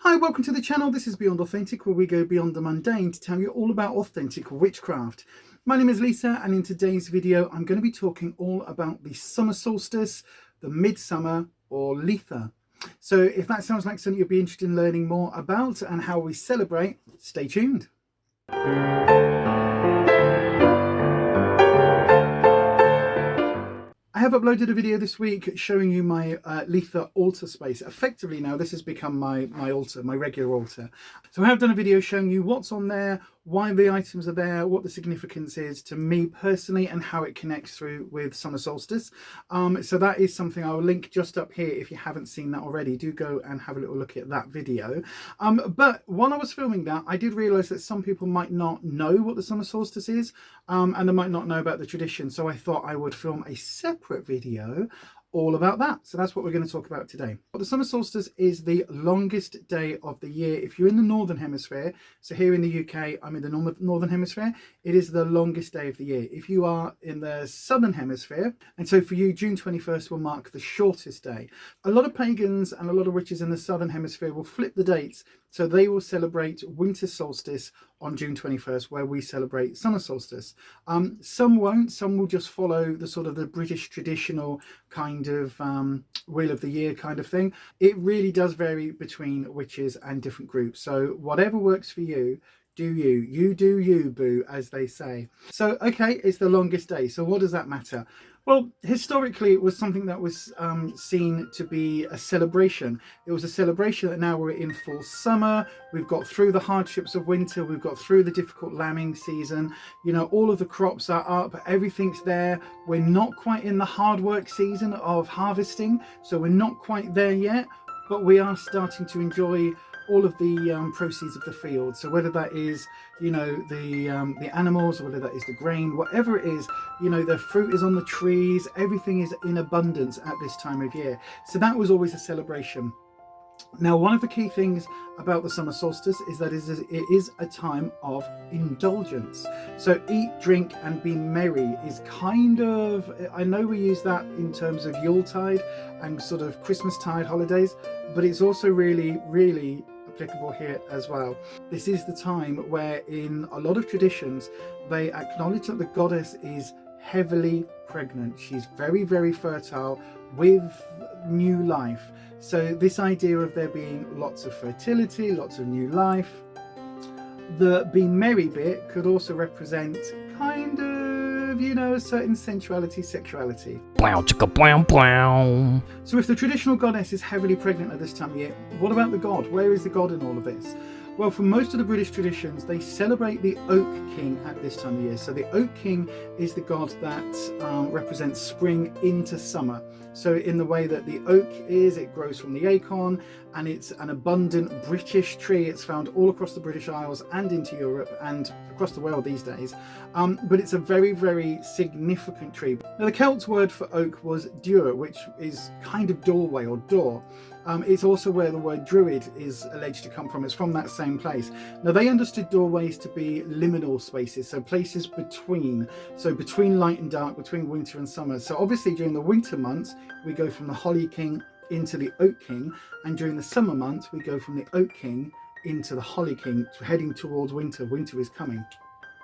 Hi, welcome to the channel. This is Beyond Authentic, where we go beyond the mundane to tell you all about authentic witchcraft. My name is Lisa, and in today's video I'm going to be talking all about the summer solstice, the midsummer, or Litha. So if that sounds like something you'll be interested in learning more about and how we celebrate, stay tuned. I have uploaded a video this week showing you my Litha altar space. Effectively now this has become my altar, my regular altar. So I have done a video showing you what's on there, why the items are there, what the significance is to me personally, and how it connects through with summer solstice. So that is something I will link just up here. If you haven't seen that already, do go and have a little look at that video. But while I was filming that, I did realize that some people might not know what the summer solstice is, and they might not know about the tradition. So I thought I would film a separate video all about that. So that's what we're going to talk about today. But the summer solstice is the longest day of the year. If you're in the northern hemisphere, so here in the UK, I'm in the northern hemisphere, it is the longest day of the year. If you are in the southern hemisphere, and so for you, June 21st will mark the shortest day. A lot of pagans and a lot of witches in the southern hemisphere will flip the dates, so they will celebrate winter solstice on June 21st, where we celebrate summer solstice. Some won't, some will just follow the sort of the British traditional kind of wheel of the year kind of thing. It really does vary between witches and different groups. So whatever works for you, do you. You do you, boo, as they say. So, okay, it's the longest day. So what does that matter? Well, historically, it was something that was seen to be a celebration. It was a celebration that now we're in full summer. We've got through the hardships of winter. We've got through the difficult lambing season. You know, all of the crops are up. Everything's there. We're not quite in the hard work season of harvesting. So we're not quite there yet, but we are starting to enjoy all of the proceeds of the field. So whether that is, you know, the animals, or whether that is the grain, whatever it is, you know, the fruit is on the trees, everything is in abundance at this time of year. So that was always a celebration. Now, one of the key things about the summer solstice is that it is a time of indulgence. So eat, drink and be merry is kind of, I know we use that in terms of Yuletide and sort of Christmastide holidays, but it's also really, really applicable here as well. This is the time where in a lot of traditions they acknowledge that the goddess is heavily pregnant. She's very, very fertile with new life. So this idea of there being lots of fertility, lots of new life. The be merry bit could also represent kind of, you know, a certain sensuality, sexuality. Blow, chicka, blow, blow. So if the traditional goddess is heavily pregnant at this time of year, what about the god? Where is the god in all of this? Well, for most of the British traditions, they celebrate the Oak King at this time of year. So the Oak King is the god that represents spring into summer. So in the way that the oak is, it grows from the acorn, and it's an abundant British tree. It's found all across the British Isles and into Europe and across the world these days. But it's a very, very significant tree. Now, the Celts word for oak was dure, which is kind of doorway or door. It's also where the word druid is alleged to come from. It's from that same place. Now, they understood doorways to be liminal spaces, so places between. So between light and dark, between winter and summer. So obviously during the winter months, we go from the Holly King into the Oak King. And during the summer months, we go from the Oak King into the Holly King, heading towards winter. Winter is coming.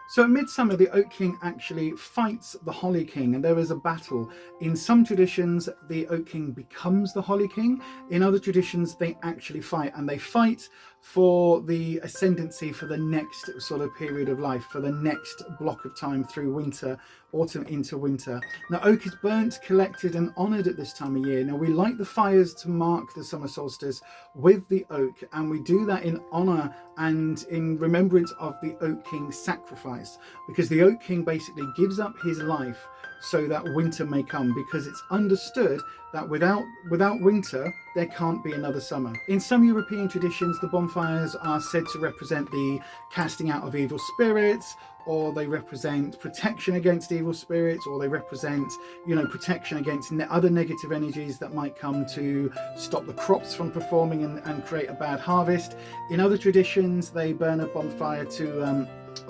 So at Midsummer, the Oak King actually fights the Holly King, and there is a battle. In some traditions, the Oak King becomes the Holly King. In other traditions, they actually fight, and they fight for the ascendancy for the next sort of period of life, for the next block of time through winter, autumn into winter. Now, oak is burnt, collected and honoured at this time of year. Now, we light the fires to mark the summer solstice with the oak, and we do that in honour and in remembrance of the Oak King's sacrifice, because the Oak King basically gives up his life so that winter may come, because it's understood that without winter there can't be another summer. In some European traditions, the bonfires are said to represent the casting out of evil spirits, or they represent protection against evil spirits, or they represent, you know, protection against other negative energies that might come to stop the crops from performing and create a bad harvest. In other traditions, they burn a bonfire to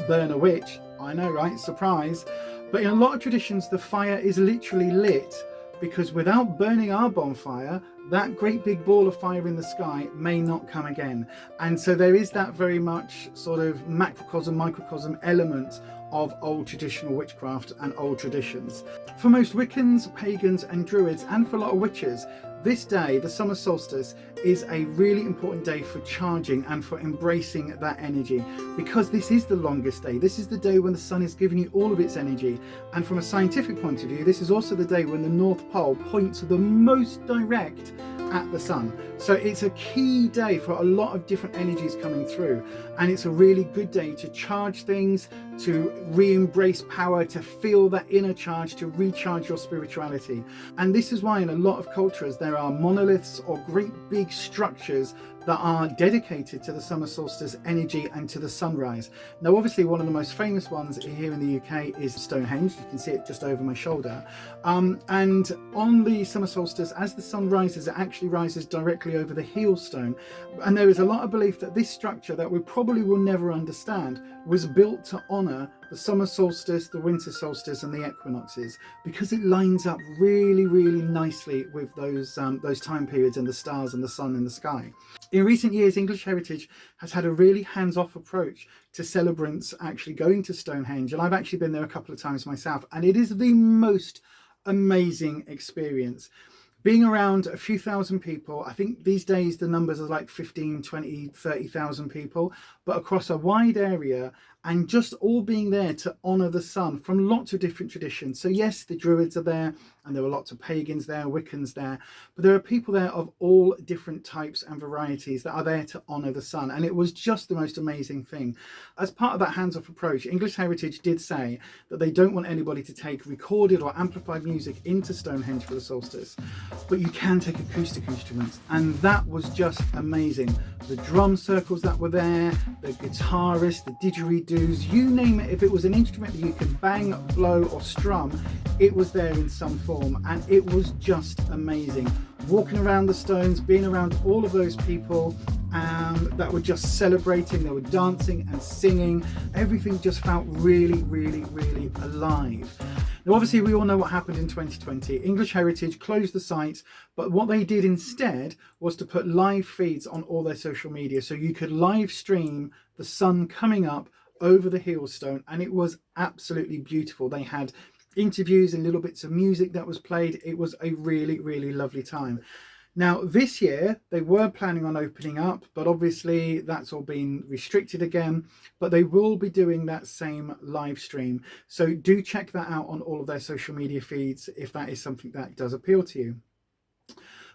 burn a witch. I know, right? Surprise. But in a lot of traditions, the fire is literally lit because without burning our bonfire, that great big ball of fire in the sky may not come again. And so there is that very much sort of macrocosm, microcosm element of old traditional witchcraft and old traditions. For most Wiccans, pagans and druids, and for a lot of witches, this day, the summer solstice, is a really important day for charging and for embracing that energy, because this is the longest day. This is the day when the sun is giving you all of its energy. And from a scientific point of view, this is also the day when the North Pole points the most direct at the sun. So it's a key day for a lot of different energies coming through, and it's a really good day to charge things, to re-embrace power, to feel that inner charge, to recharge your spirituality. And this is why in a lot of cultures there are monoliths or great big structures that are dedicated to the summer solstice energy and to the sunrise. Now obviously one of the most famous ones here in the UK is Stonehenge. You can see it just over my shoulder, and on the summer solstice, as the sun rises, it actually rises directly over the heel stone. And there is a lot of belief that this structure, that we probably will never understand, was built to honour the summer solstice, the winter solstice and the equinoxes, because it lines up really, really nicely with those time periods and the stars and the sun in the sky. In recent years, English Heritage has had a really hands-off approach to celebrants actually going to Stonehenge, and I've actually been there a couple of times myself, and it is the most amazing experience. Being around a few thousand people, I think these days the numbers are like 15, 20, 30,000 people, but across a wide area, and just all being there to honour the sun from lots of different traditions. So yes, the Druids are there, and there were lots of pagans there, Wiccans there, but there are people there of all different types and varieties that are there to honour the sun. And it was just the most amazing thing. As part of that hands-off approach, English Heritage did say that they don't want anybody to take recorded or amplified music into Stonehenge for the solstice, but you can take acoustic instruments, and that was just amazing. The drum circles that were there, the guitarists, the didgeridoos, you name it. If it was an instrument that you can bang, blow or strum, it was there in some form, and it was just amazing. Walking around the stones, being around all of those people that were just celebrating, they were dancing and singing, everything just felt really, really, really alive. Now obviously we all know what happened in 2020. English Heritage closed the site, but what they did instead was to put live feeds on all their social media, so you could live stream the sun coming up over the heel stone, and it was absolutely beautiful. They had interviews and little bits of music that was played. It was a really, really lovely time. Now this year they were planning on opening up, but obviously that's all been restricted again, but they will be doing that same live stream. So do check that out on all of their social media feeds if that is something that does appeal to you.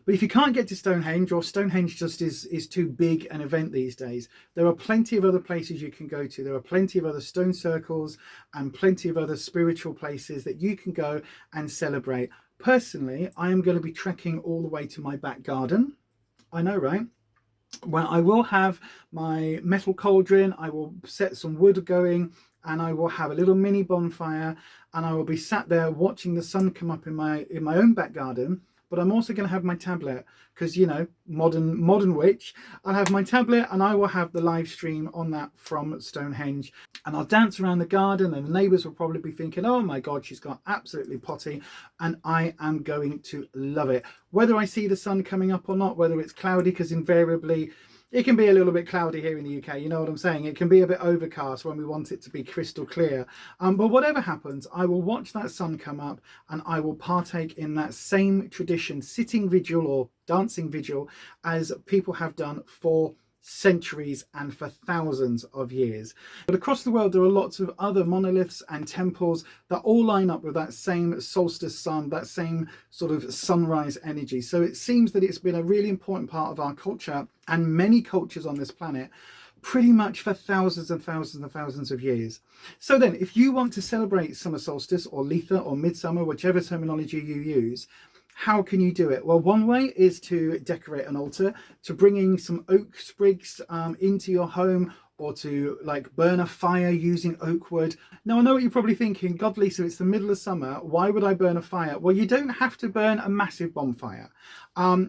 But if you can't get to Stonehenge, or Stonehenge just is too big an event these days, there are plenty of other places you can go to. There are plenty of other stone circles and plenty of other spiritual places that you can go and celebrate. Personally, I am going to be trekking all the way to my back garden. I know, right? Well, I will have my metal cauldron, I will set some wood going, and I will have a little mini bonfire, and I will be sat there watching the sun come up in my own back garden. But I'm also going to have my tablet, because, you know, modern witch. I'll have my tablet and I will have the live stream on that from Stonehenge, and I'll dance around the garden, and the neighbours will probably be thinking, oh my god, she's got absolutely potty, and I am going to love it. Whether I see the sun coming up or not, whether it's cloudy, because invariably it can be a little bit cloudy here in the UK, you know what I'm saying? It can be a bit overcast when we want it to be crystal clear. But whatever happens, I will watch that sun come up, and I will partake in that same tradition, sitting vigil or dancing vigil, as people have done for centuries and for thousands of years. But across the world there are lots of other monoliths and temples that all line up with that same solstice sun, that same sort of sunrise energy. So it seems that it's been a really important part of our culture and many cultures on this planet pretty much for thousands and thousands and thousands of years. So then, if you want to celebrate summer solstice or Litha or Midsummer, whichever terminology you use, how can you do it? Well, one way is to decorate an altar, to bring in some oak sprigs into your home, or to like burn a fire using oak wood. Now I know what you're probably thinking, God Lisa, it's the middle of summer, why would I burn a fire? Well, you don't have to burn a massive bonfire.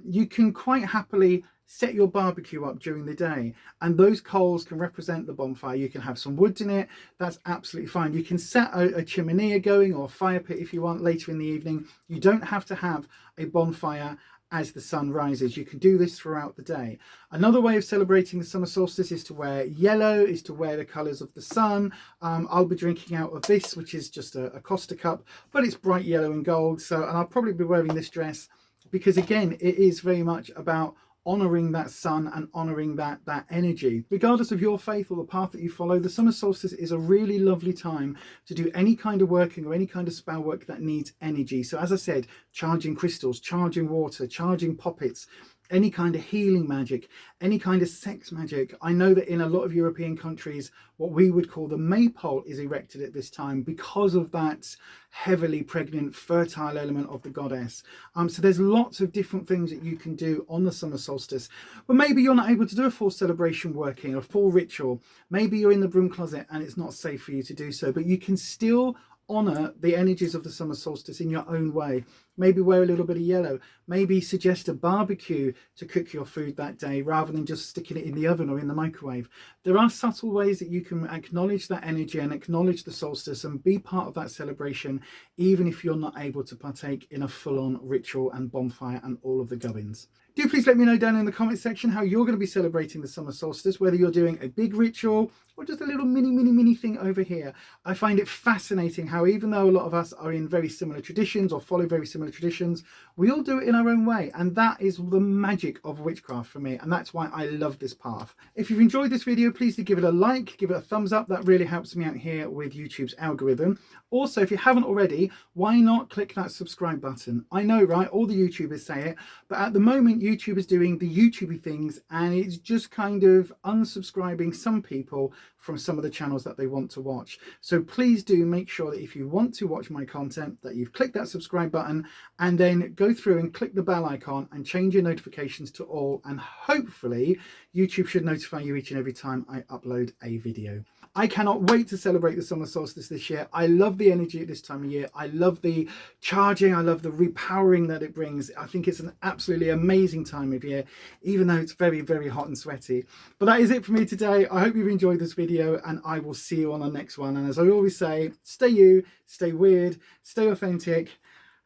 You can quite happily set your barbecue up during the day, and those coals can represent the bonfire. You can have some wood in it, that's absolutely fine. You can set a chimney going, or a fire pit if you want later in the evening. You don't have to have a bonfire as the sun rises. You can do this throughout the day. Another way of celebrating the summer solstice is to wear yellow, is to wear the colours of the sun. I'll be drinking out of this, which is just a Costa cup, but it's bright yellow and gold. And I'll probably be wearing this dress because, again, it is very much about honouring that sun and honouring that energy. Regardless of your faith or the path that you follow, the summer solstice is a really lovely time to do any kind of working or any kind of spell work that needs energy. So as I said, charging crystals, charging water, charging poppets, any kind of healing magic, any kind of sex magic. I know that in a lot of European countries, what we would call the maypole is erected at this time because of that heavily pregnant, fertile element of the goddess. So there's lots of different things that you can do on the summer solstice. But maybe you're not able to do a full celebration working, a full ritual. Maybe you're in the broom closet and it's not safe for you to do so, but you can still honour the energies of the summer solstice in your own way. Maybe wear a little bit of yellow. Maybe suggest a barbecue to cook your food that day rather than just sticking it in the oven or in the microwave. There are subtle ways that you can acknowledge that energy and acknowledge the solstice and be part of that celebration, even if you're not able to partake in a full-on ritual and bonfire and all of the gubbins. Do please let me know down in the comment section how you're going to be celebrating the summer solstice, whether you're doing a big ritual or just a little mini thing over here. I find it fascinating how, even though a lot of us are in very similar traditions or follow very similar traditions, we all do it in our own way, and that is the magic of witchcraft for me, and that's why I love this path. If you've enjoyed this video, please do give it a like, give it a thumbs up. That really helps me out here with YouTube's algorithm. Also, if you haven't already, why not click that subscribe button? I know, right, all the YouTubers say it, but at the moment YouTube is doing the YouTubey things and it's just kind of unsubscribing some people from some of the channels that they want to watch. So please do make sure that if you want to watch my content, that you've clicked that subscribe button and then go through and click the bell icon and change your notifications to all, and hopefully YouTube should notify you each and every time I upload a video. I cannot wait to celebrate the summer solstice this year. I love the energy at this time of year. I love the charging. I love the repowering that it brings. I think it's an absolutely amazing time of year, even though it's very, very hot and sweaty. But that is it for me today. I hope you've enjoyed this video and I will see you on the next one. And as I always say, stay you, stay weird, stay authentic,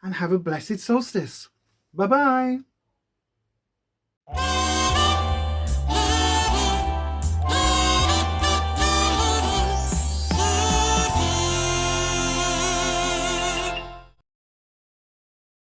and have a blessed solstice. Bye-bye.